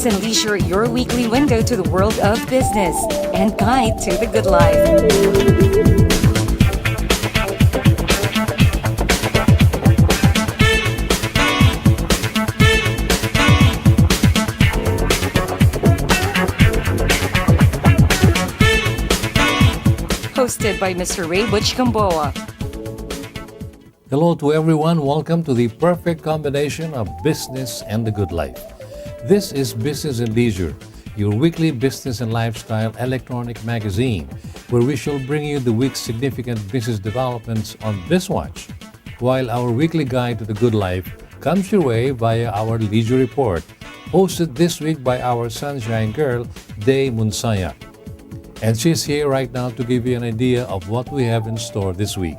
Business and Leisure, your weekly window to the world of business and guide to the good life. Hosted by Mr. Ray Butch Gamboa. Hello to everyone. Welcome to the perfect combination of business and the good life. This is Business and Leisure, your weekly business and lifestyle electronic magazine, where we shall bring you the week's significant business developments on BizWatch, while our weekly guide to the good life comes your way via our Leisure Report, hosted this week by our sunshine girl, Day Munsaya. And she's here right now to give you an idea of what we have in store this week.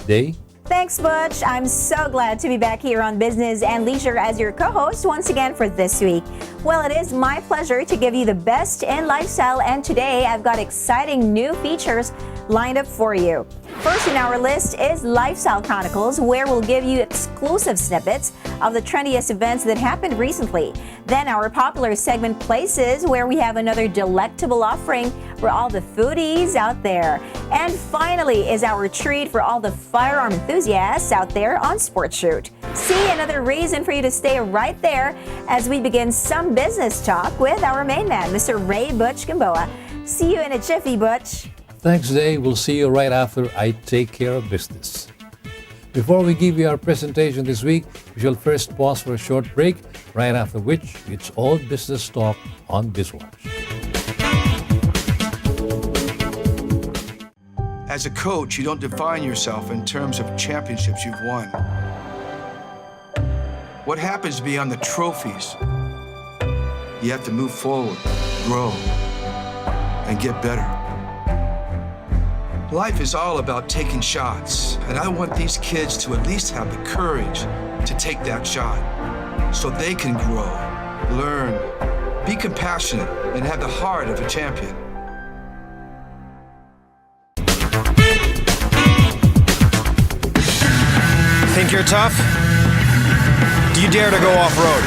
Day? Thanks, Butch. I'm so glad to be back here on Business and Leisure as your co-host once again for this week. Well, it is my pleasure to give you the best in lifestyle, and today I've got exciting new features lined up for you. First in our list is Lifestyle Chronicles, where we'll give you exclusive snippets of the trendiest events that happened recently. Then our popular segment Places, where we have another delectable offering for all the foodies out there. And finally is our treat for all the firearm enthusiasts out there on Sports Shoot. See, another reason for you to stay right there as we begin some business talk with our main man, Mr. Ray Butch Gamboa. See you in a jiffy, Butch. Thanks, Day. We'll see you right after I take care of business. Before we give you our presentation this week, we shall first pause for a short break, right after which it's all business talk on BizWatch. As a coach, you don't define yourself in terms of championships you've won. What happens beyond the trophies? You have to move forward, grow, and get better. Life is all about taking shots, and I want these kids to at least have the courage to take that shot so they can grow, learn, be compassionate, and have the heart of a champion. Think you're tough? Do you dare to go off-road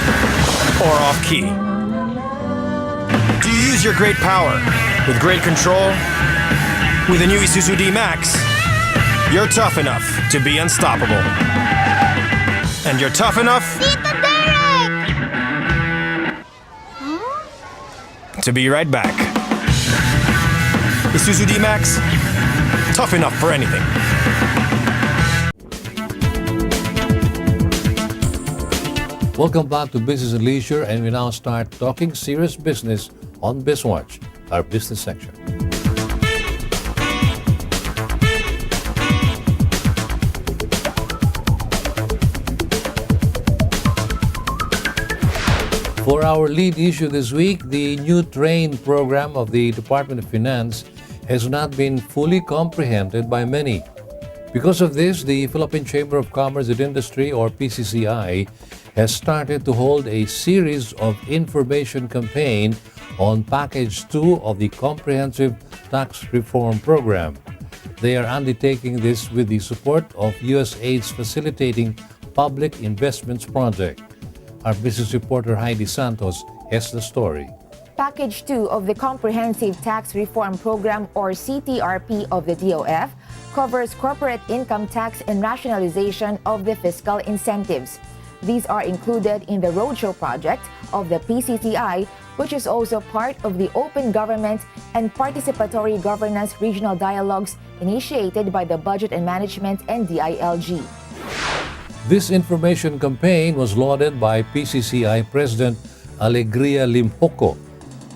or off-key? Do you use your great power with great control? With the new Isuzu D-Max, you're tough enough to be unstoppable. And you're tough enough to be right back. Isuzu D-Max, tough enough for anything. Welcome back to Business and Leisure, and we now start talking serious business on BizWatch, our business section. For our lead issue this week, the new TRAIN program of the Department of Finance has not been fully comprehended by many. Because of this, the Philippine Chamber of Commerce and Industry, or PCCI, has started to hold a series of information campaign on Package 2 of the Comprehensive Tax Reform Program. They are undertaking this with the support of USAID's Facilitating Public Investments Project. Our business reporter Heidi Santos has the story. Package 2 of the Comprehensive Tax Reform Program, or CTRP, of the DOF covers corporate income tax and rationalization of the fiscal incentives. These are included in the Roadshow project of the PCCI, which is also part of the Open Government and Participatory Governance Regional Dialogues initiated by the Budget and Management and DILG. This information campaign was lauded by PCCI President Alegria Limpoco.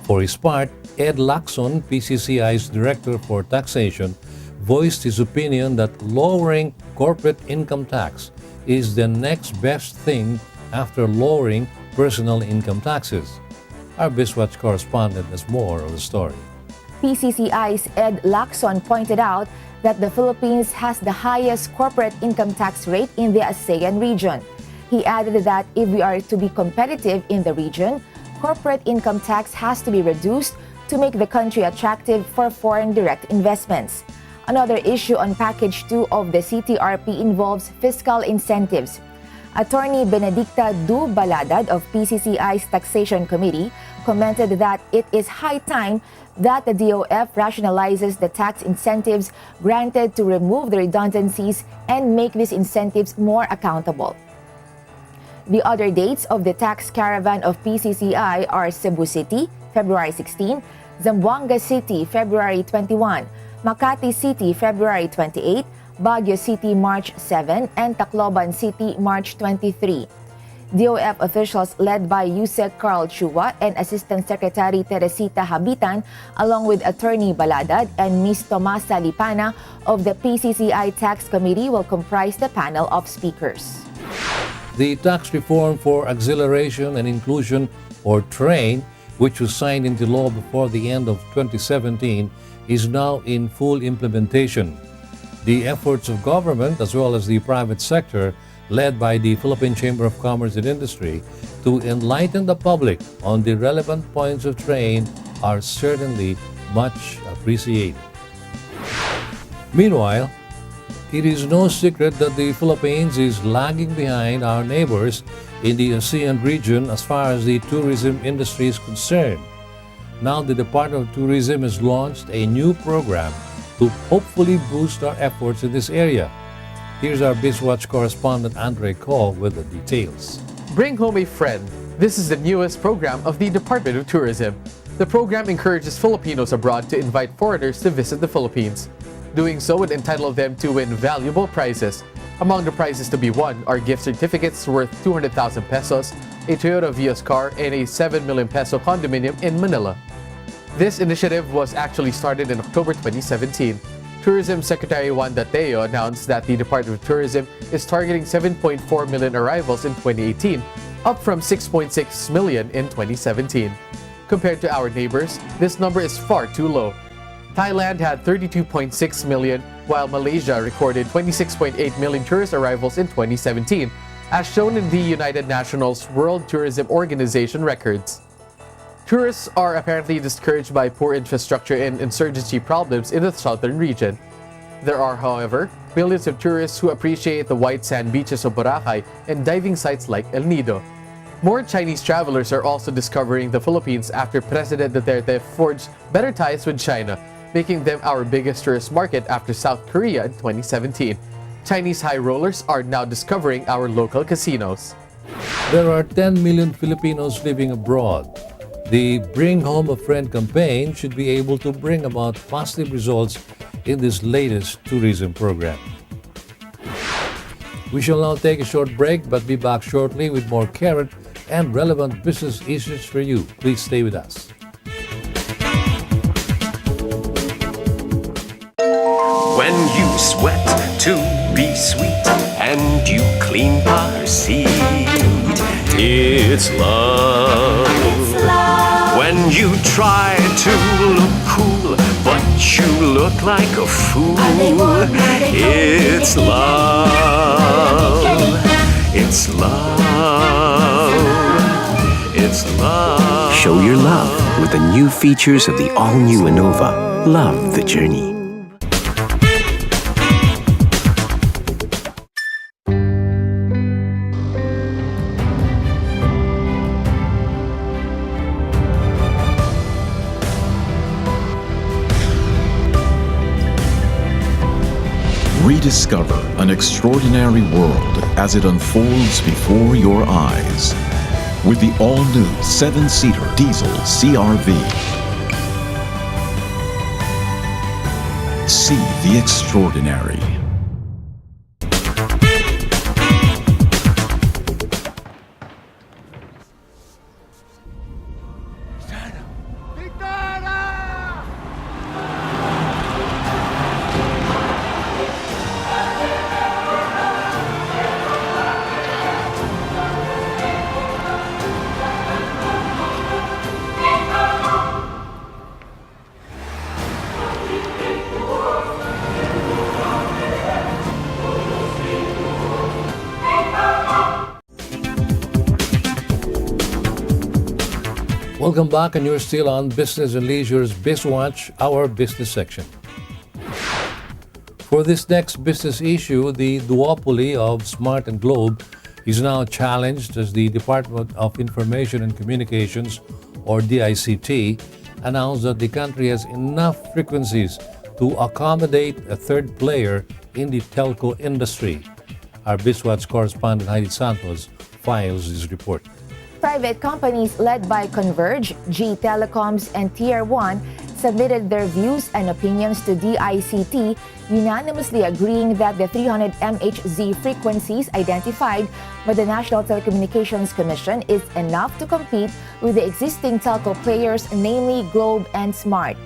For his part, Ed Lacson, PCCI's Director for Taxation, voiced his opinion that lowering corporate income tax is the next best thing after lowering personal income taxes. Our BizWatch correspondent has more of the story. PCCI's Ed Lacson pointed out that the Philippines has the highest corporate income tax rate in the ASEAN region. He added that if we are to be competitive in the region, corporate income tax has to be reduced to make the country attractive for foreign direct investments. Another issue on Package 2 of the CTRP involves fiscal incentives. Attorney Benedicta Du Baladad of PCCI's Taxation Committee commented that it is high time that the DOF rationalizes the tax incentives granted to remove the redundancies and make these incentives more accountable. The other dates of the tax caravan of PCCI are Cebu City, February 16, Zamboanga City, February 21, Makati City, February 28, Baguio City, March 7, and Tacloban City, March 23. DOF officials led by Yusek Carl Chua and Assistant Secretary Teresita Habitan, along with Attorney Baladad and Ms. Tomasa Lipana of the PCCI Tax Committee will comprise the panel of speakers. The Tax Reform for Acceleration and Inclusion, or TRAIN, which was signed into law before the end of 2017, is now in full implementation. The efforts of government as well as the private sector, led by the Philippine Chamber of Commerce and Industry, to enlighten the public on the relevant points of TRAIN are certainly much appreciated. Meanwhile, it is no secret that the Philippines is lagging behind our neighbors in the ASEAN region as far as the tourism industry is concerned. Now the Department of Tourism has launched a new program to hopefully boost our efforts in this area. Here's our BizWatch correspondent Andre Cole with the details. Bring Home a Friend. This is the newest program of the Department of Tourism. The program encourages Filipinos abroad to invite foreigners to visit the Philippines. Doing so would entitle them to win valuable prizes. Among the prizes to be won are gift certificates worth 200,000 pesos, a Toyota Vios car, and a 7 million peso condominium in Manila. This initiative was actually started in October 2017. Tourism Secretary Juan Dateo announced that the Department of Tourism is targeting 7.4 million arrivals in 2018, up from 6.6 million in 2017. Compared to our neighbors, this number is far too low. Thailand had 32.6 million, while Malaysia recorded 26.8 million tourist arrivals in 2017, as shown in the United Nations World Tourism Organization records. Tourists are apparently discouraged by poor infrastructure and insurgency problems in the southern region. There are, however, millions of tourists who appreciate the white sand beaches of Boracay and diving sites like El Nido. More Chinese travelers are also discovering the Philippines after President Duterte forged better ties with China, making them our biggest tourist market after South Korea in 2017. Chinese high rollers are now discovering our local casinos. There are 10 million Filipinos living abroad. The Bring Home a Friend campaign should be able to bring about positive results in this latest tourism program. We shall now take a short break, but be back shortly with more current and relevant business issues for you. Please stay with us. When you sweat to be sweet and you clean par seed, it's love. When you try to look cool, but you look like a fool, it's love. It's love. It's love. Show your love with the new features of the all-new Innova. Love the journey. Rediscover an extraordinary world as it unfolds before your eyes with the all-new 7-seater diesel CR-V. See the extraordinary. Welcome back, and you're still on Business and Leisure's BizWatch, our business section. For this next business issue, the duopoly of Smart and Globe is now challenged as the Department of Information and Communications or DICT, announced that the country has enough frequencies to accommodate a third player in the telco industry. Our BizWatch correspondent Heidi Santos files this report. Private companies led by Converge, G Telecoms, and Tier 1 submitted their views and opinions to DICT, unanimously agreeing that the 300 MHz frequencies identified by the National Telecommunications Commission is enough to compete with the existing telco players, namely Globe and Smart.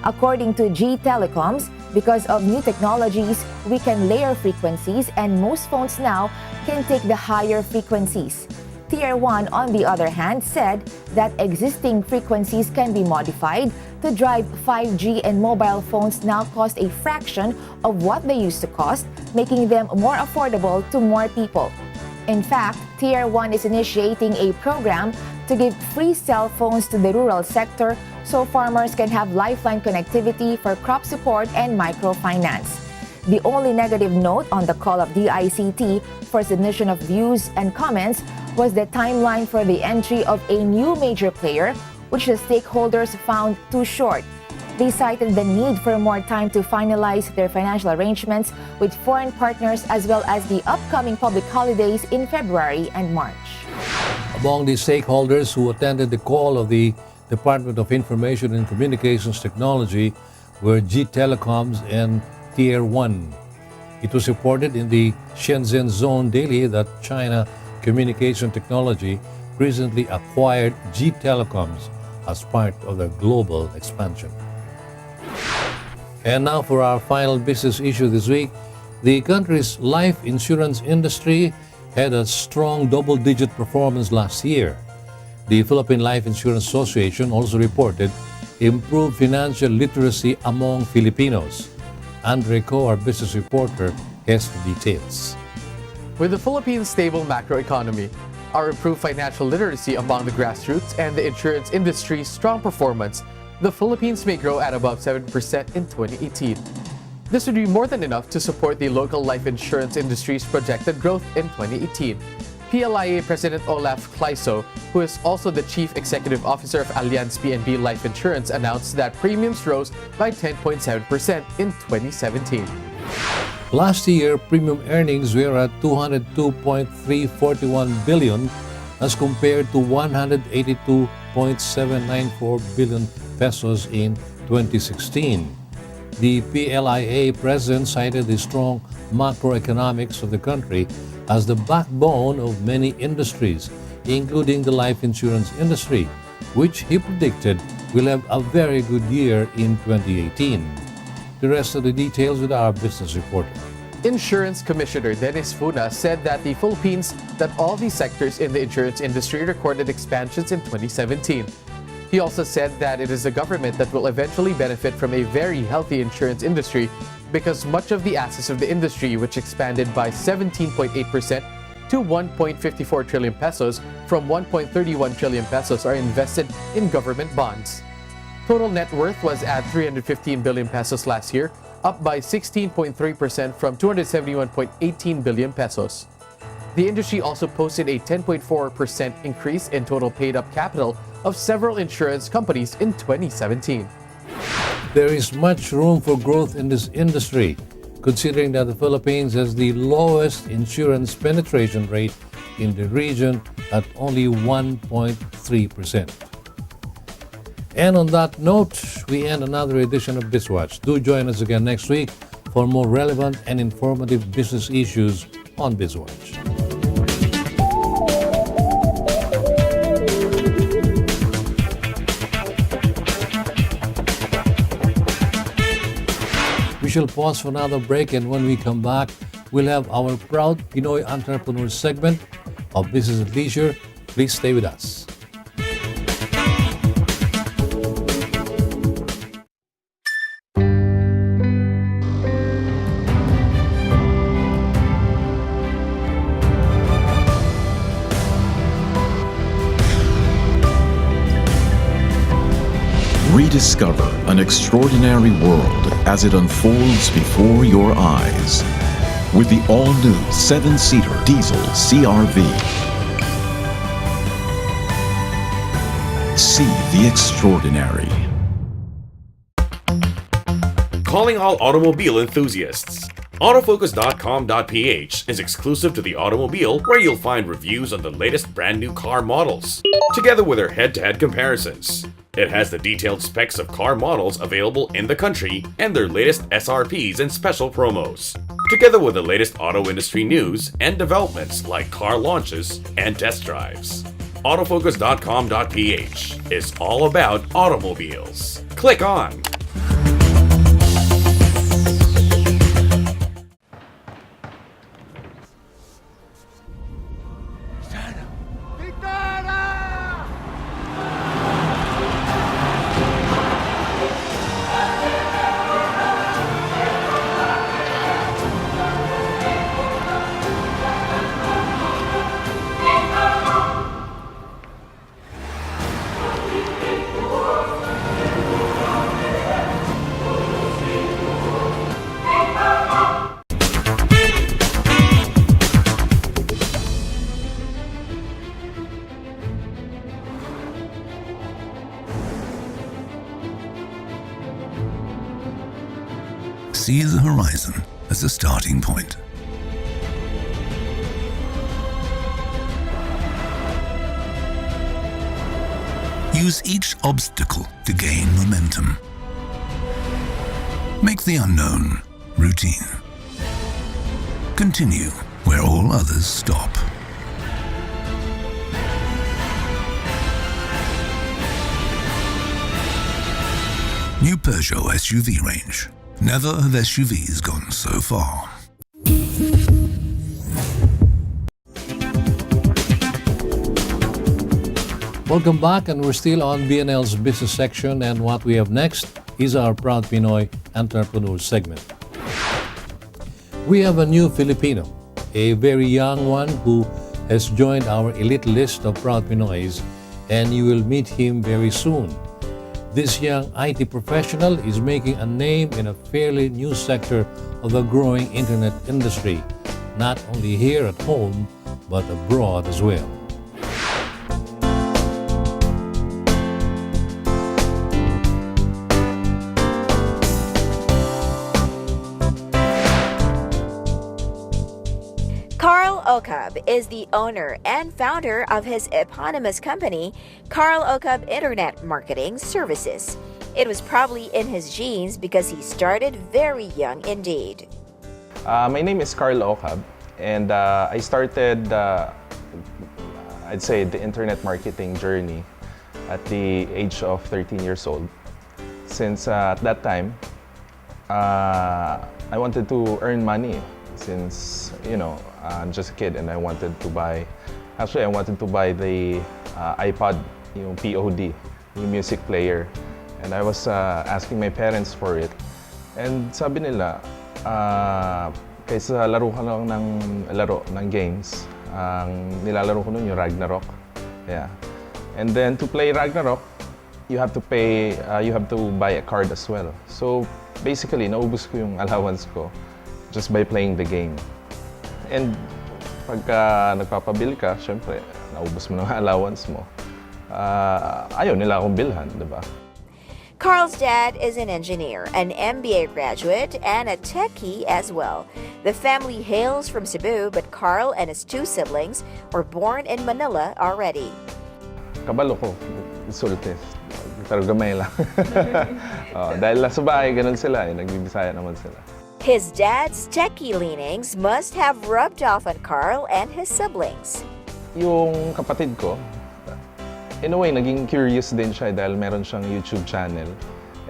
According to G Telecoms, because of new technologies, we can layer frequencies and most phones now can take the higher frequencies. Tier 1, on the other hand, said that existing frequencies can be modified to drive 5G, and mobile phones now cost a fraction of what they used to cost, making them more affordable to more people. In fact, Tier 1 is initiating a program to give free cell phones to the rural sector so farmers can have lifeline connectivity for crop support and microfinance. The only negative note on the call of DICT for submission of views and comments was the timeline for the entry of a new major player, which the stakeholders found too short. They cited the need for more time to finalize their financial arrangements with foreign partners, as well as the upcoming public holidays in February and March. Among the stakeholders who attended the call of the Department of Information and Communications Technology were G Telecoms and Tier 1. It was reported in the Shenzhen Zone Daily that China Communication Technology recently acquired G Telecoms as part of their global expansion. And now for our final business issue this week. The country's life insurance industry had a strong double-digit performance last year. The Philippine Life Insurance Association also reported improved financial literacy among Filipinos. Andre Co, our business reporter, has the details. With the Philippines' stable macroeconomy, our improved financial literacy among the grassroots, and the insurance industry's strong performance, the Philippines may grow at above 7% in 2018. This would be more than enough to support the local life insurance industry's projected growth in 2018. PLIA President Olaf Kleiso, who is also the Chief Executive Officer of Allianz PNB Life Insurance, announced that premiums rose by 10.7% in 2017. Last year, premium earnings were at 202.341 billion as compared to 182.794 billion pesos in 2016. The PLIA president cited the strong macroeconomics of the country as the backbone of many industries, including the life insurance industry, which he predicted will have a very good year in 2018. The rest of the details with our business reporter. Insurance Commissioner Dennis Funa said that all these sectors in the insurance industry recorded expansions in 2017. He also said that it is the government that will eventually benefit from a very healthy insurance industry because much of the assets of the industry, which expanded by 17.8% to 1.54 trillion pesos from 1.31 trillion pesos, are invested in government bonds. Total net worth was at 315 billion pesos last year, up by 16.3% from 271.18 billion pesos. The industry also posted a 10.4% increase in total paid-up capital of several insurance companies in 2017. There is much room for growth in this industry, considering that the Philippines has the lowest insurance penetration rate in the region at only 1.3%. And on that note, we end another edition of BizWatch. Do join us again next week for more relevant and informative business issues on BizWatch. We shall pause for another break, and when we come back, we'll have our proud Pinoy Entrepreneur segment of Business at Leisure. Please stay with us. Rediscover an extraordinary world as it unfolds before your eyes with the all-new 7-seater diesel CR-V. See the extraordinary. Calling all automobile enthusiasts. Autofocus.com.ph is exclusive to the automobile, where you'll find reviews on the latest brand new car models, together with their head-to-head comparisons. It has the detailed specs of car models available in the country and their latest SRPs and special promos, together with the latest auto industry news and developments like car launches and test drives. Autofocus.com.ph is all about automobiles. Click on. See the horizon as a starting point. Use each obstacle to gain momentum. Make the unknown routine. Continue where all others stop. New Peugeot SUV range. Never have SUVs gone so far. Welcome back, and we're still on BNL's business section, and what we have next is our Proud Pinoy Entrepreneur segment. We have a new Filipino, a very young one who has joined our elite list of Proud Pinoys, and you will meet him very soon. This young IT professional is making a name in a fairly new sector of the growing internet industry, not only here at home, but abroad as well. Carl Ocab is the owner and founder of his eponymous company, Carl Ocab Internet Marketing Services. It was probably in his genes because he started very young indeed. My name is Carl Ocab, and I started, I'd say, the internet marketing journey at the age of 13 years old. Since at that time, I wanted to earn money since, I'm just a kid and I wanted to buy the iPod, yung POD, yung music player. And I was asking my parents for it. And sabi nila, kaysa laro ka lang ng games, ang nilalaro ko nun yung Ragnarok. Yeah. And then to play Ragnarok, you have to buy a card as well. So basically, naubos ko yung allowance ko just by playing the game. And pagka nagpapabil ka, syempre, naubos mo ng allowance mo. Ayaw nila akong bilhan, di ba? Carl's dad is an engineer, an MBA graduate, and a techie as well. The family hails from Cebu, but Carl and his two siblings were born in Manila already. Kabalo ko, insulte. Pero gamay lang. Dahil lang sa bahay, ganun sila. Nagbibisaya naman sila. His dad's techie leanings must have rubbed off on Carl and his siblings. Yung kapatid ko, in a way, naging curious din siya dahil meron siyang YouTube channel.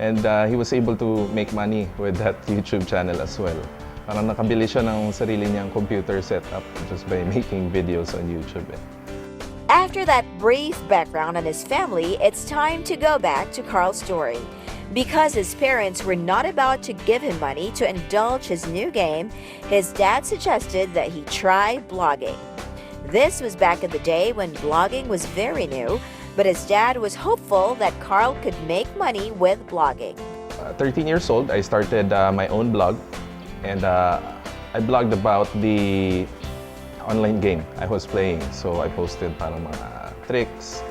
And he was able to make money with that YouTube channel as well. Parang nakabili siya ng sarili niyang computer setup just by making videos on YouTube. After that brief background on his family, it's time to go back to Carl's story. Because his parents were not about to give him money to indulge his new game, his dad suggested that he try blogging. This was back in the day when blogging was very new, but his dad was hopeful that Carl could make money with blogging. 13 years old, I started my own blog, and I blogged about the online game I was playing. So I posted parang mga tricks,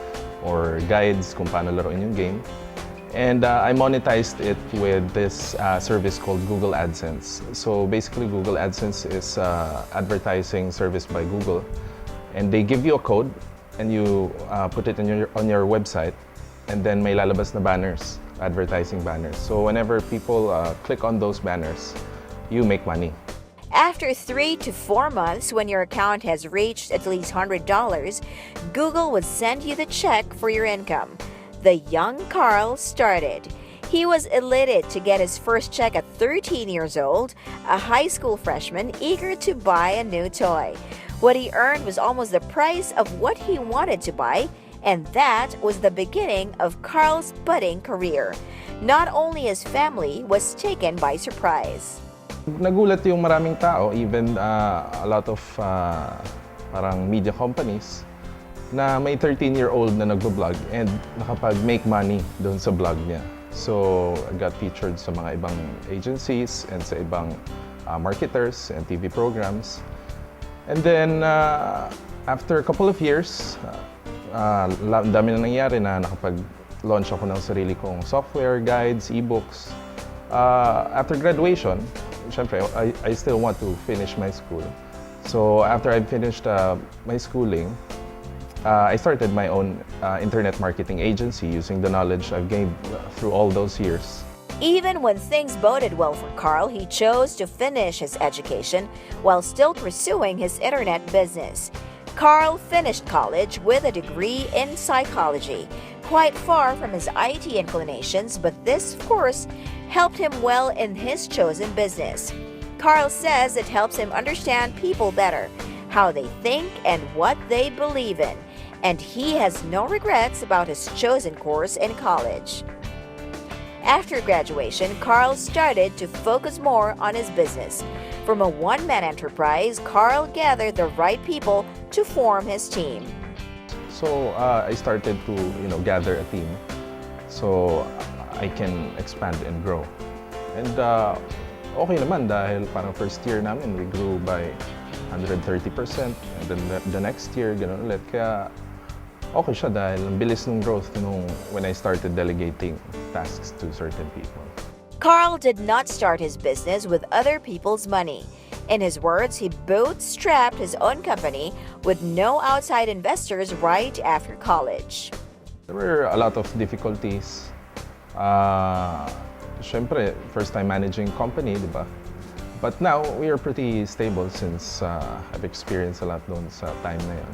or guides kung paano laruin yung game. And I monetized it with this service called Google AdSense. So basically, Google AdSense is advertising service by Google, and they give you a code, and you put it on your website, and then may lalabas na banners, advertising banners. So whenever people click on those banners, you make money. After 3 to 4 months, when your account has reached at least $100, Google would send you the check for your income. The young Carl started. He was elated to get his first check at 13 years old, a high school freshman eager to buy a new toy. What he earned was almost the price of what he wanted to buy, and that was the beginning of Carl's budding career. Not only his family was taken by surprise. Nagulat yung maraming tao, even a lot of parang media companies, na may 13-year-old na nagbo-vlog and nakapag-make money doon sa vlog niya. So, I got featured sa mga ibang agencies and sa ibang marketers and TV programs. And then, after a couple of years, dami na nangyari na nakapag-launch ako ng sarili kong software, guides, ebooks. After graduation, syempre, I still want to finish my school. So, after I finished my schooling, I started my own internet marketing agency using the knowledge I've gained through all those years. Even when things boded well for Carl, he chose to finish his education while still pursuing his internet business. Carl finished college with a degree in psychology, quite far from his IT inclinations, but this, of course, helped him well in his chosen business. Carl says it helps him understand people better, how they think and what they believe in, and he has no regrets about his chosen course in college. After graduation, Carl started to focus more on his business. From a one-man enterprise, Carl gathered the right people to form his team. So I started to gather a team so I can expand and grow. And okay naman dahil parang first year namin we grew by 130%, and then the next year ganun ulit. Kaya okay siya dahil ang bilis ng growth when I started delegating tasks to certain people. Carl did not start his business with other people's money. In his words, he bootstrapped his own company with no outside investors right after college. There were a lot of difficulties. Siyempre, first time managing company, di ba? But now, we are pretty stable since I've experienced a lot doon sa time na yun.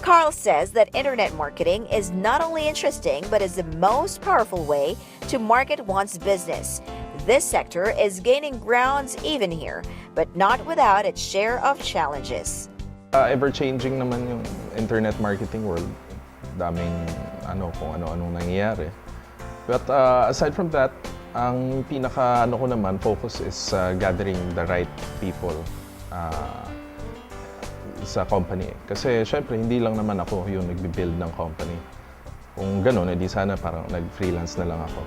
Carl says that internet marketing is not only interesting, but is the most powerful way to market one's business. This sector is gaining grounds even here, but not without its share of challenges. Ever-changing naman yung internet marketing world. Daming kung ano-anong nangyayari. But aside from that, ang pinaka ko naman, focus is gathering the right people sa company. Kasi syempre, hindi lang naman ako yung nagbi-build ng company. Kung ganun, edi sana parang nag-freelance na lang ako.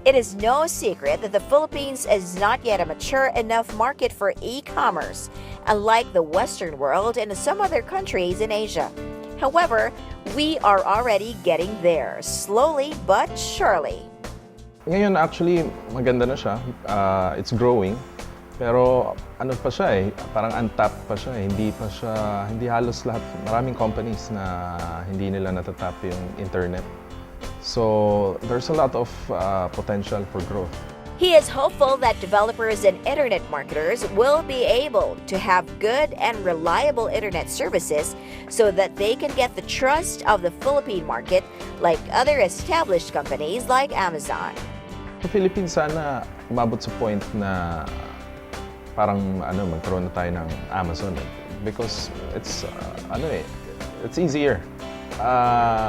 It is no secret that the Philippines is not yet a mature enough market for e-commerce, unlike the Western world and some other countries in Asia. However, we are already getting there, slowly but surely. Ngayon, actually, maganda na siya. It's growing. Pero ano pa siya parang untapped pa siya hindi halos lahat, maraming companies na hindi nila natatap yung internet. So there's a lot of potential for growth. He is hopeful that developers and internet marketers will be able to have good and reliable internet services so that they can get the trust of the Philippine market like other established companies like Amazon. Sa Philippines, sana umabot sa point na parang magkaroon na tayo ng Amazon because it's it's easier.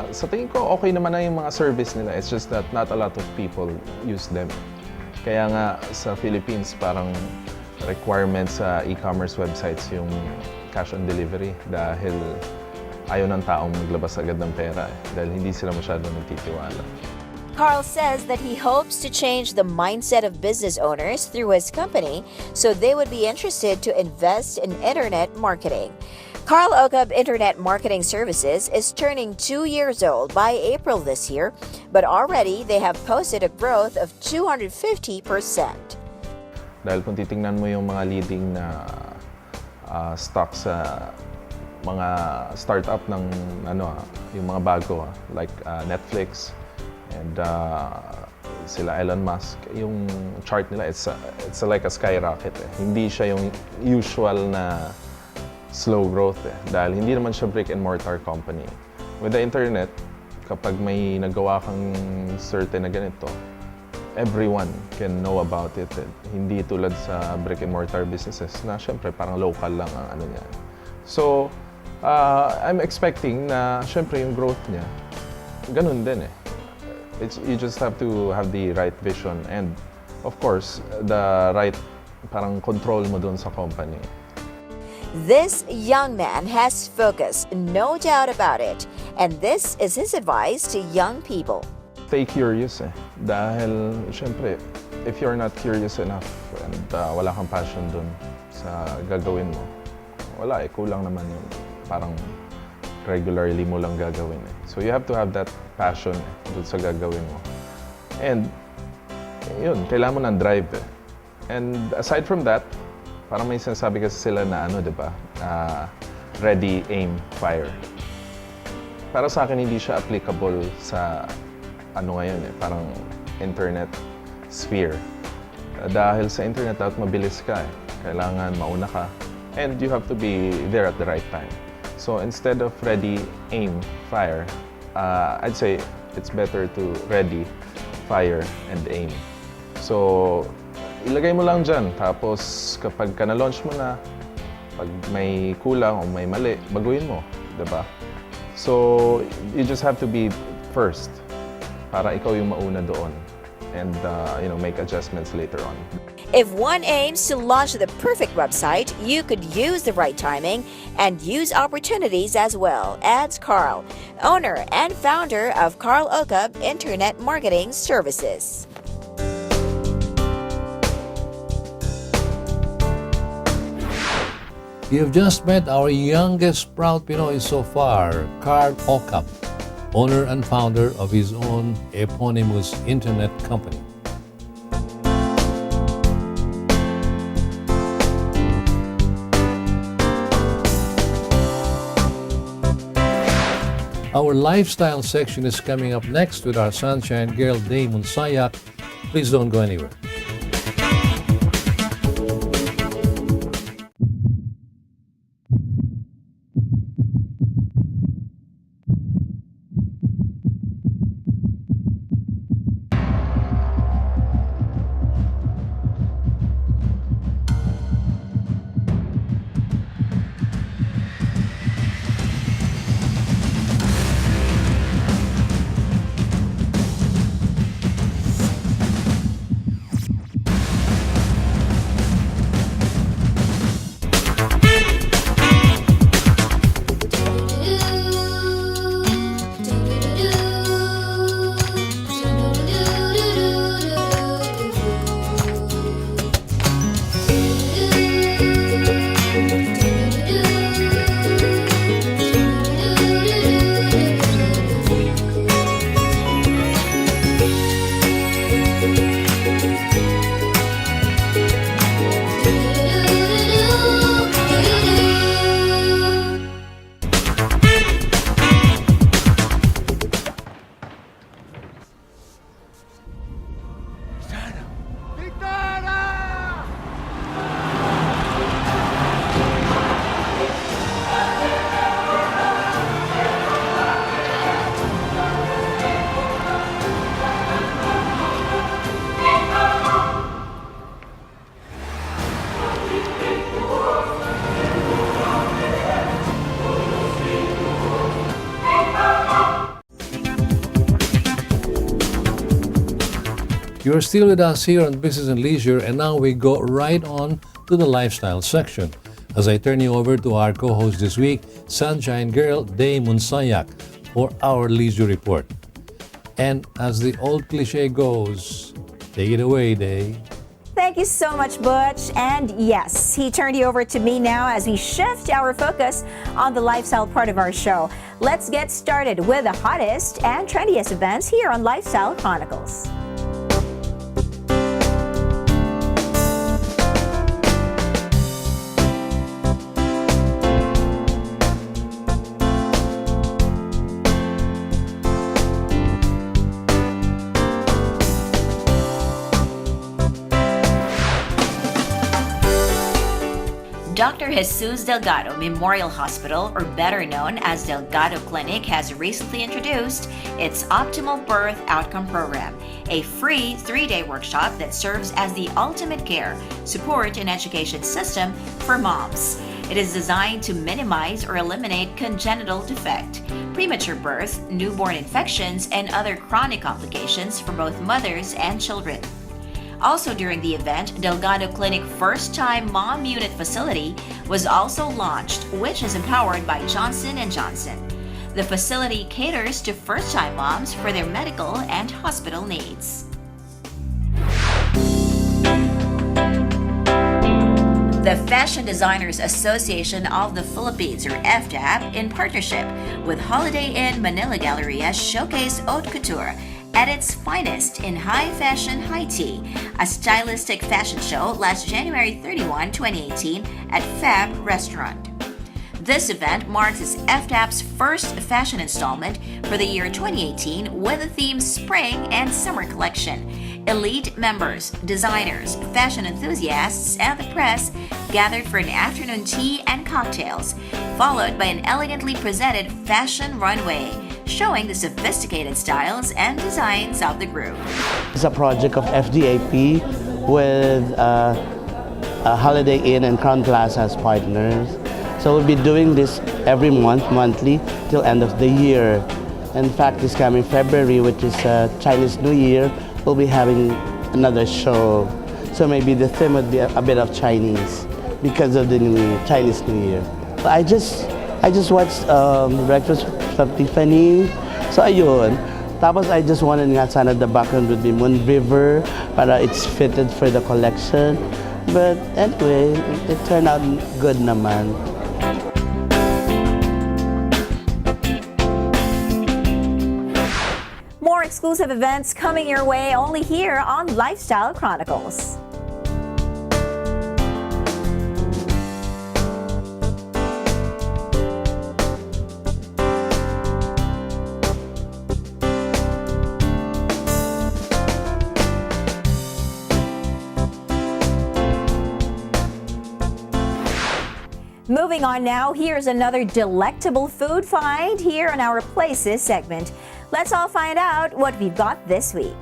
Sa tingin ko okay naman na yung mga service nila. It's just that not a lot of people use them. Kaya nga sa Philippines parang requirement sa e-commerce websites yung cash on delivery dahil ayaw ng taong maglabas agad ng pera dahil hindi sila masyadong nagtitiwala. Carl says that he hopes to change the mindset of business owners through his company so they would be interested to invest in internet marketing. Carl Ocab Internet Marketing Services is turning 2 years old by April this year, but already they have posted a growth of 250%. Dahil kung titingnan mo yung mga leading na stocks sa mga startup ng yung mga bago like Netflix and sila Elon Musk, yung chart nila it's like a skyrocket eh. Hindi siya yung usual na slow growth eh. Dahil hindi naman siya brick and mortar company. With the internet, kapag may nagawa kang certain na ganito, everyone can know about it. Hindi tulad sa brick and mortar businesses na syempre parang local lang ang ano niya. So, I'm expecting na syempre yung growth niya, ganun din eh. You just have to have the right vision and of course, the right parang control mo dun sa company. This young man has focus, no doubt about it, and this is his advice to young people. Stay curious eh. Dahil, syempre, if you're not curious enough and wala kang passion dun sa gagawin mo, wala eh, kulang naman yun. Parang regularly mo lang gagawin eh. So you have to have that passion eh, dun sa gagawin mo. And, yun, kailangan mo ng drive eh. And aside from that, parang may sinasabi kasi sila na di ba? Ready, aim, fire. Para sa akin, hindi siya applicable sa ngayon eh, parang internet sphere. Dahil sa internet dapat mabilis ka eh. Kailangan mauna ka. And you have to be there at the right time. So instead of ready, aim, fire, I'd say it's better to ready, fire, and aim. So, ilagay mo lang dyan. Tapos, kapag na-launch mo na, pag may kulang o may mali, baguhin mo. Diba? So, you just have to be first para ikaw yung mauna doon. And, make adjustments later on. If one aims to launch the perfect website, you could use the right timing and use opportunities as well, adds Carl, owner and founder of Carl Ocab Internet Marketing Services. You have just met our youngest proud Pinoy so far, Carl Ocab, owner and founder of his own eponymous internet company. Our lifestyle section is coming up next with our sunshine girl, Day Munsayak. Please don't go anywhere. You're still with us here on Business and Leisure, and now we go right on to the lifestyle section. As I turn you over to our co-host this week, Sunshine Girl, Day Munsayak, for our leisure report. And as the old cliche goes, take it away, Day. Thank Thank you so much, Butch. And yes, he turned you over to me now as we shift our focus on the lifestyle part of our show. Let's get started with the hottest and trendiest events here on Lifestyle Chronicles. Dr. Jesus Delgado Memorial Hospital, or better known as Delgado Clinic, has recently introduced its Optimal Birth Outcome Program, a free 3-day workshop that serves as the ultimate care, support, and education system for moms. It is designed to minimize or eliminate congenital defect, premature birth, newborn infections, and other chronic complications for both mothers and children. Also during the event, Delgado Clinic First-Time Mom Unit Facility was also launched, which is empowered by Johnson & Johnson. The facility caters to first-time moms for their medical and hospital needs. The Fashion Designers Association of the Philippines, or FDAP, in partnership with Holiday Inn Manila Galleria, showcased haute couture at its finest in high fashion high tea, a stylistic fashion show last January 31, 2018 at Fab Restaurant. This event marks its FDAP's first fashion installment for the year 2018 with the theme Spring and Summer Collection. Elite members, designers, fashion enthusiasts, and the press gathered for an afternoon tea and cocktails, followed by an elegantly presented fashion runway, showing the sophisticated styles and designs of the group. It's a project of FDAP with Holiday Inn and Crown Plaza as partners. So we'll be doing this every monthly, till end of the year. In fact, this coming February, which is Chinese New Year, we'll be having another show. So maybe the theme would be a bit of Chinese because of the Chinese New Year. I just watched Breakfast of Tiffany. So ayun. Tapos I just wanted nga sana the background would be Moon River para it's fitted for the collection. But anyway, it turned out good naman. More exclusive events coming your way only here on Lifestyle Chronicles. Moving on now, here's another delectable food find here on our Places segment. Let's all find out what we've got this week.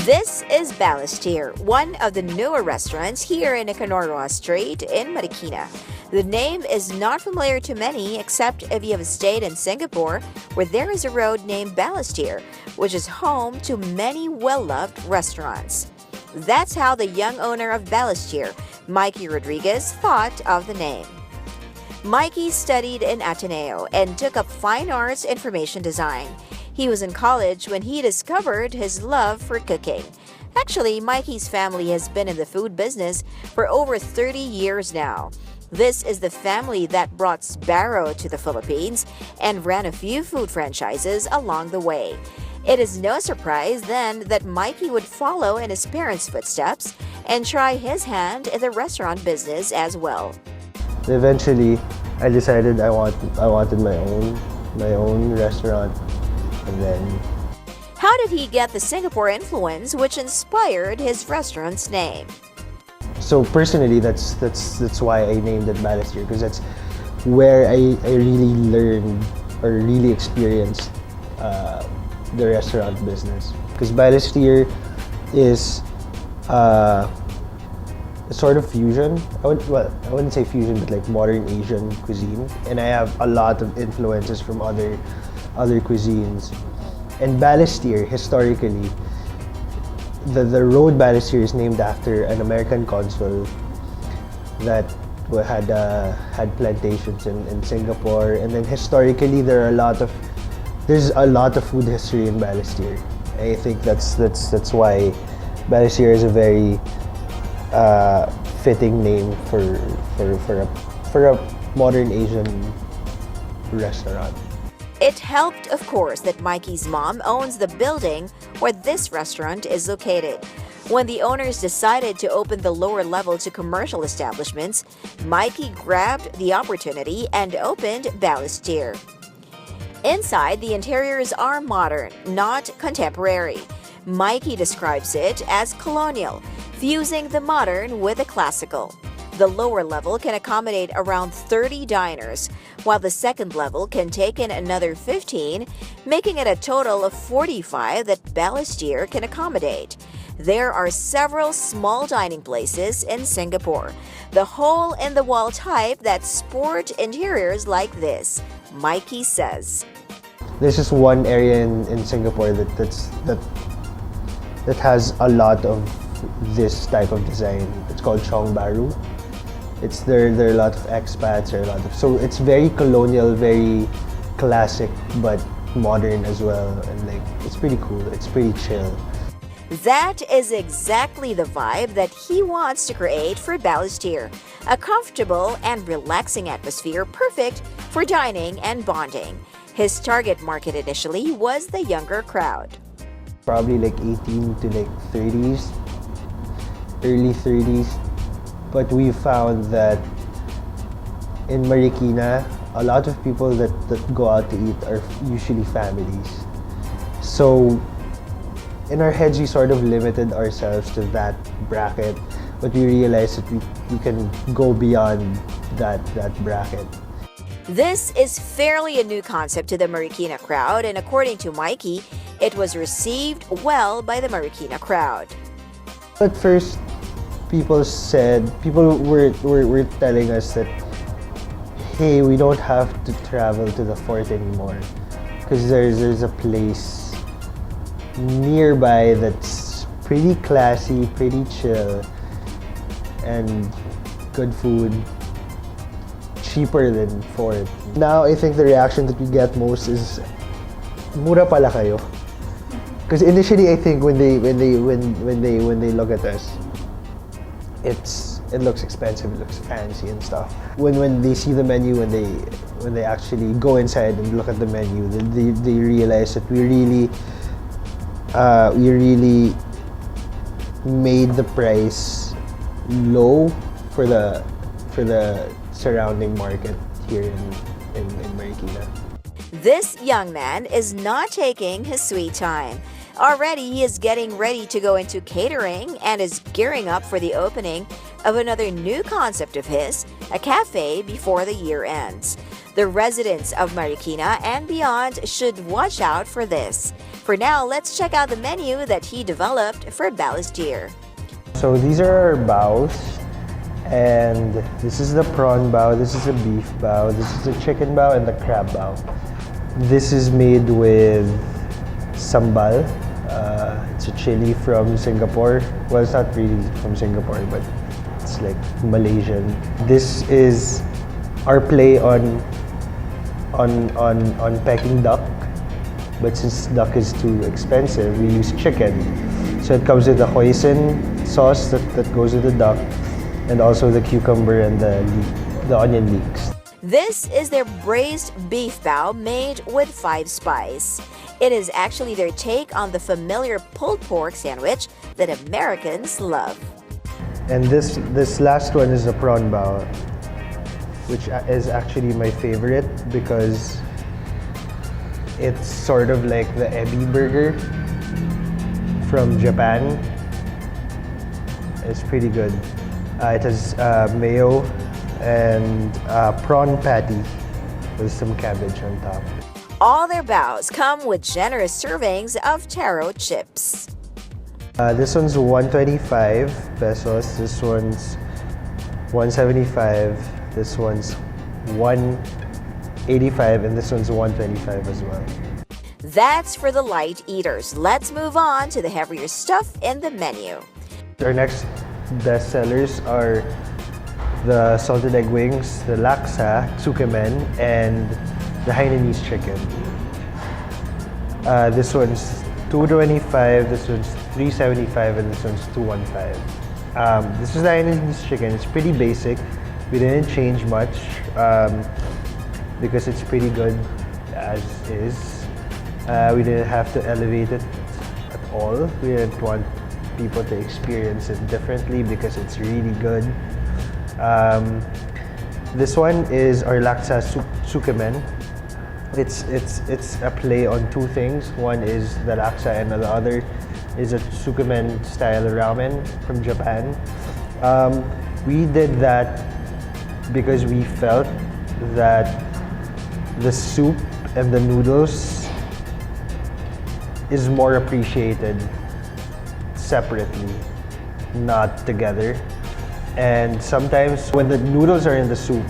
This is Ballastier, one of the newer restaurants here in Ecanoroa Street in Marikina. The name is not familiar to many except if you have stayed in Singapore, where there is a road named Ballastier, which is home to many well-loved restaurants. That's how the young owner of Ballastier, Mikey Rodriguez, thought of the name. Mikey studied in Ateneo and took up fine arts information design. He was in college when he discovered his love for cooking. Actually, Mikey's family has been in the food business for over 30 years now. This is the family that brought Sbarro to the Philippines and ran a few food franchises along the way. It is no surprise then that Mikey would follow in his parents' footsteps and try his hand in the restaurant business as well. Eventually, I decided I wanted my own restaurant, and then. How did he get the Singapore influence which inspired his restaurant's name? So personally, that's why I named it Ballastier, because that's where I really learned or really experienced the restaurant business. Because Ballastier is a sort of fusion. I wouldn't say fusion, but like modern Asian cuisine. And I have a lot of influences from other cuisines. And Ballastier, historically, the road Ballastier is named after an American consul that had plantations in Singapore, and then historically there's a lot of food history in Balestier. I think that's why Balestier is a very fitting name for a modern Asian restaurant. It helped, of course, that Mikey's mom owns the building where this restaurant is located. When the owners decided to open the lower level to commercial establishments, Mikey grabbed the opportunity and opened Balestier. Inside, the interiors are modern, not contemporary. Mikey describes it as colonial, fusing the modern with the classical. The lower level can accommodate around 30 diners, while the second level can take in another 15, making it a total of 45 that Balestier can accommodate. There are several small dining places in Singapore, the hole-in-the-wall type that sport interiors like this, Mikey says. There's just one area in Singapore that has a lot of this type of design. It's called Chong Bahru. There are a lot of expats, so it's very colonial, very classic, but modern as well, and it's pretty cool. It's pretty chill. That is exactly the vibe that he wants to create for Balestier, a comfortable and relaxing atmosphere perfect for dining and bonding. His target market initially was the younger crowd. Probably 18 to 30s, early 30s. But we found that in Marikina, a lot of people that go out to eat are usually families. So in our heads, we sort of limited ourselves to that bracket, but we realized that we can go beyond that bracket. This is fairly a new concept to the Marikina crowd, and according to Mikey, it was received well by the Marikina crowd. At first, people were telling us that, hey, we don't have to travel to the fort anymore because there's a place nearby that's pretty classy, pretty chill, and good food, cheaper than fort. Now I think the reaction that we get most is, mura pala kayo. Because initially I think when they look at us, it looks expensive, it looks fancy and stuff. When they see the menu, when they actually go inside and look at the menu, they realize that we really made the price low for the surrounding market here in Marikina. This young man is not taking his sweet time. Already, he is getting ready to go into catering and is gearing up for the opening of another new concept of his, a cafe, before the year ends. The residents of Marikina and beyond should watch out for this. For now, let's check out the menu that he developed for Balestier. So these are our baos, and this is the prawn bao, this is the beef bao, this is the chicken bao, and the crab bao. This is made with sambal. It's a chili from Singapore. Well, it's not really from Singapore, but it's like Malaysian. This is our play on Peking duck, but since duck is too expensive, we use chicken. So it comes with the hoisin sauce that goes with the duck, and also the cucumber and the onion leeks. This is their braised beef bao made with 5 spice. It is actually their take on the familiar pulled pork sandwich that Americans love. And this last one is the prawn bao, which is actually my favorite because it's sort of like the ebi burger from Japan. It's pretty good. It has mayo and prawn patty with some cabbage on top. All their baos come with generous servings of taro chips. This one's 125 pesos, this one's 175, this one's 185, and this one's 125 as well. That's for the light eaters. Let's move on to the heavier stuff in the menu. Our next best sellers are the salted egg wings, the laksa, tsukemen, and the Hainanese chicken. This one's $225, this one's $375, and this one's $215. This is the Hainanese chicken. It's pretty basic. We didn't change much because it's pretty good as is. We didn't have to elevate it at all. We didn't want people to experience it differently because it's really good. This one is our laksa tsukemen. It's a play on two things. One is the laksa and the other is a tsukemen style ramen from Japan. We did that because we felt that the soup and the noodles is more appreciated separately, not together. And sometimes when the noodles are in the soup,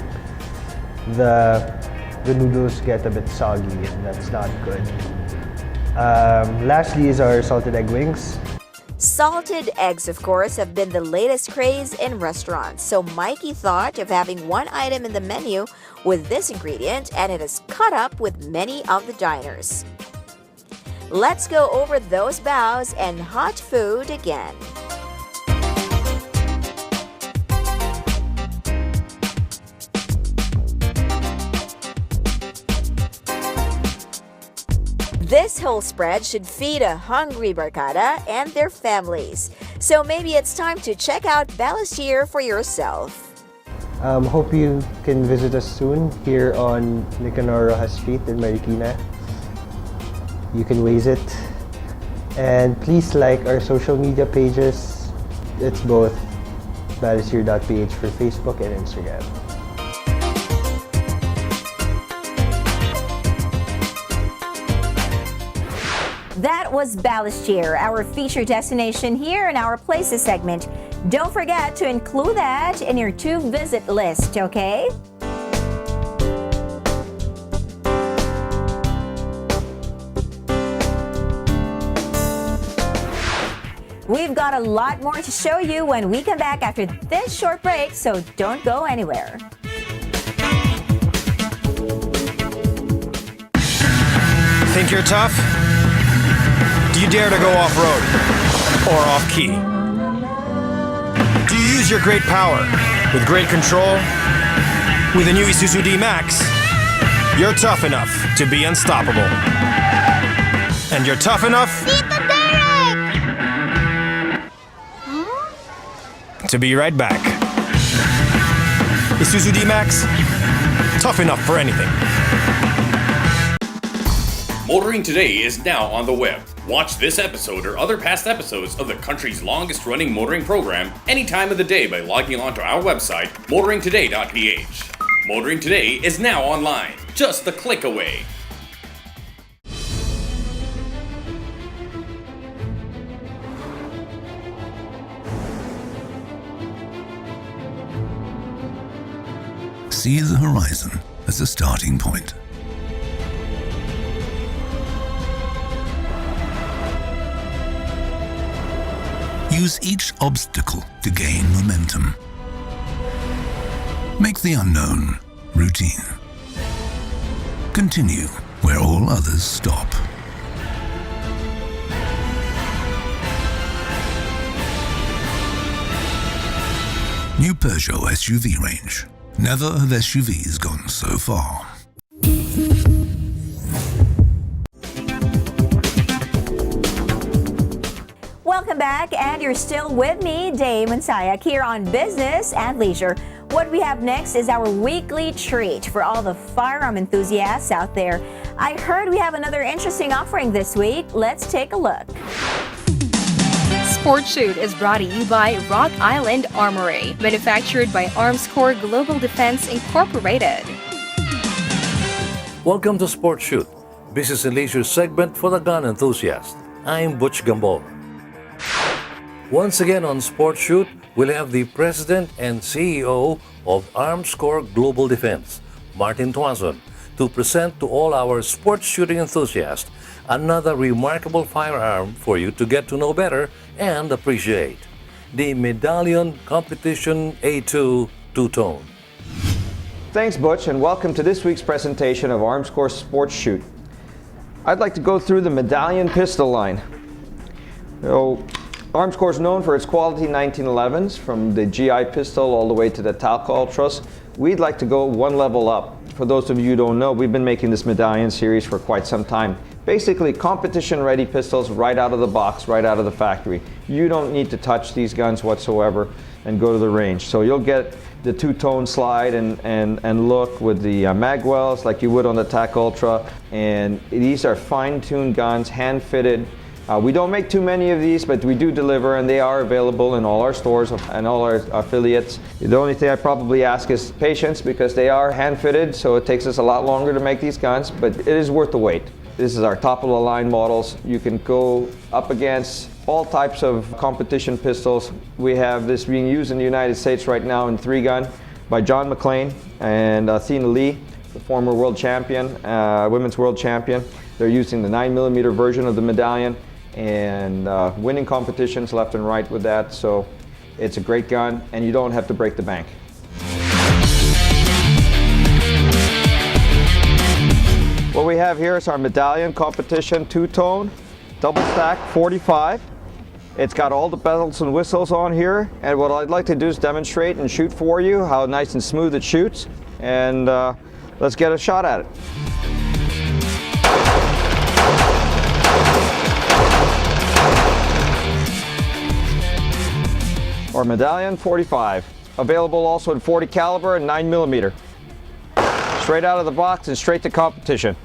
the noodles get a bit soggy, and that's not good. Lastly is our salted egg wings. Salted eggs, of course, have been the latest craze in restaurants. So Mikey thought of having one item in the menu with this ingredient, and it has caught up with many of the diners. Let's go over those baos and hot food again. This whole spread should feed a hungry barkada and their families. So maybe it's time to check out Balestier for yourself. Hope you can visit us soon here on Nicanor Rojas Street in Marikina. You can Waze it. And please like our social media pages. It's both balestier.ph for Facebook and Instagram. That was Balestier, our feature destination here in our Places segment. Don't forget to include that in your to-visit list, okay? We've got a lot more to show you when we come back after this short break, so don't go anywhere. Think you're tough? Do you dare to go off-road or off-key? Do you use your great power with great control? With the new Isuzu D-Max, you're tough enough to be unstoppable. And you're tough enough to be right back. Isuzu D-Max, tough enough for anything. Motoring Today is now on the web. Watch this episode or other past episodes of the country's longest-running motoring program any time of the day by logging on to our website, motoringtoday.ph. Motoring Today is now online, just a click away. See the horizon as a starting point. Use each obstacle to gain momentum. Make the unknown routine. Continue where all others stop. New Peugeot SUV range. Never have SUVs gone so far. Welcome back, and you're still with me, Dave Mansayak, here on Business and Leisure. What we have next is our weekly treat for all the firearm enthusiasts out there. I heard we have another interesting offering this week. Let's take a look. Sport Shoot is brought to you by Rock Island Armory, manufactured by Armscore Global Defense Incorporated. Welcome to Sport Shoot, Business and Leisure segment for the gun enthusiast. I'm Butch Gambo. Once again on Sport Shoot, we'll have the President and CEO of Armscore Global Defense, Martin Tuazon, to present to all our sports shooting enthusiasts another remarkable firearm for you to get to know better and appreciate. The Medallion Competition A2 two-tone. Thanks, Butch, and welcome to this week's presentation of Armscore Sports Shoot. I'd like to go through the Medallion pistol line. So, Armscore is known for its quality 1911s, from the GI pistol all the way to the Talco Ultras. We'd like to go one level up. For those of you who don't know, we've been making this Medallion series for quite some time. Basically, competition-ready pistols right out of the box, right out of the factory. You don't need to touch these guns whatsoever and go to the range. So you'll get the two-tone slide and look with the magwells like you would on the TAC Ultra. And these are fine-tuned guns, hand-fitted. We don't make too many of these, but we do deliver, and they are available in all our stores and all our affiliates. The only thing I probably ask is patience, because they are hand-fitted, so it takes us a lot longer to make these guns, but it is worth the wait. This is our top-of-the-line models. You can go up against all types of competition pistols. We have this being used in the United States right now in 3-gun by John McClane and Athena Lee, the former world champion, women's world champion. They're using the 9mm version of the Medallion and winning competitions left and right with that. So it's a great gun, and you don't have to break the bank. What we have here is our Medallion competition two-tone, double stack 45. It's got all the bells and whistles on here, and what I'd like to do is demonstrate and shoot for you how nice and smooth it shoots, and let's get a shot at it. Our Medallion 45, available also in 40 caliber and 9mm. Straight out of the box and straight to competition.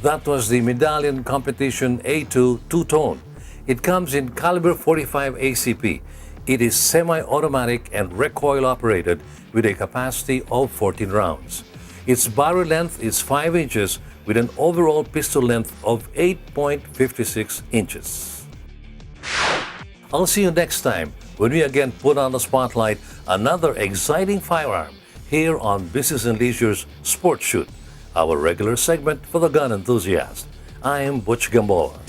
That was the Medallion Competition A2 two-tone. It comes in caliber 45 ACP. It is semi-automatic and recoil operated with a capacity of 14 rounds. Its barrel length is 5 inches with an overall pistol length of 8.56 inches. I'll see you next time when we again put on the spotlight another exciting firearm here on Business and Leisure's Sports Shoot, our regular segment for the gun enthusiast. I'm Butch Gamboa.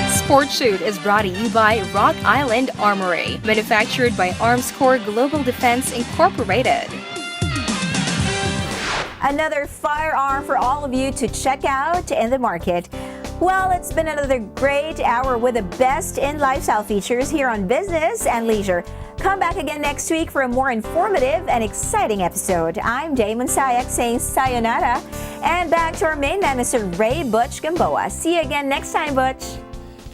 Sports Shoot is brought to you by Rock Island Armory, manufactured by Armscore Global Defense Incorporated. Another firearm for all of you to check out in the market. Well, it's been another great hour with the best in lifestyle features here on Business and Leisure. Come back again next week for a more informative and exciting episode. I'm Damon Sayak saying sayonara, and back to our main man, Mr. Ray Butch Gamboa. See you again next time, Butch.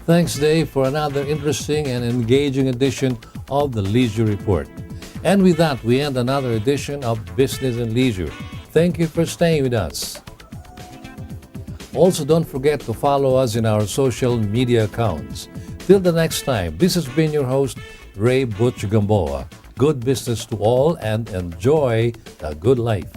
Thanks, Dave, for another interesting and engaging edition of the Leisure Report. And with that, we end another edition of Business and Leisure. Thank you for staying with us. Also, don't forget to follow us in our social media accounts. Till the next time, this has been your host, Ray Butch Gamboa. Good business to all and enjoy the good life.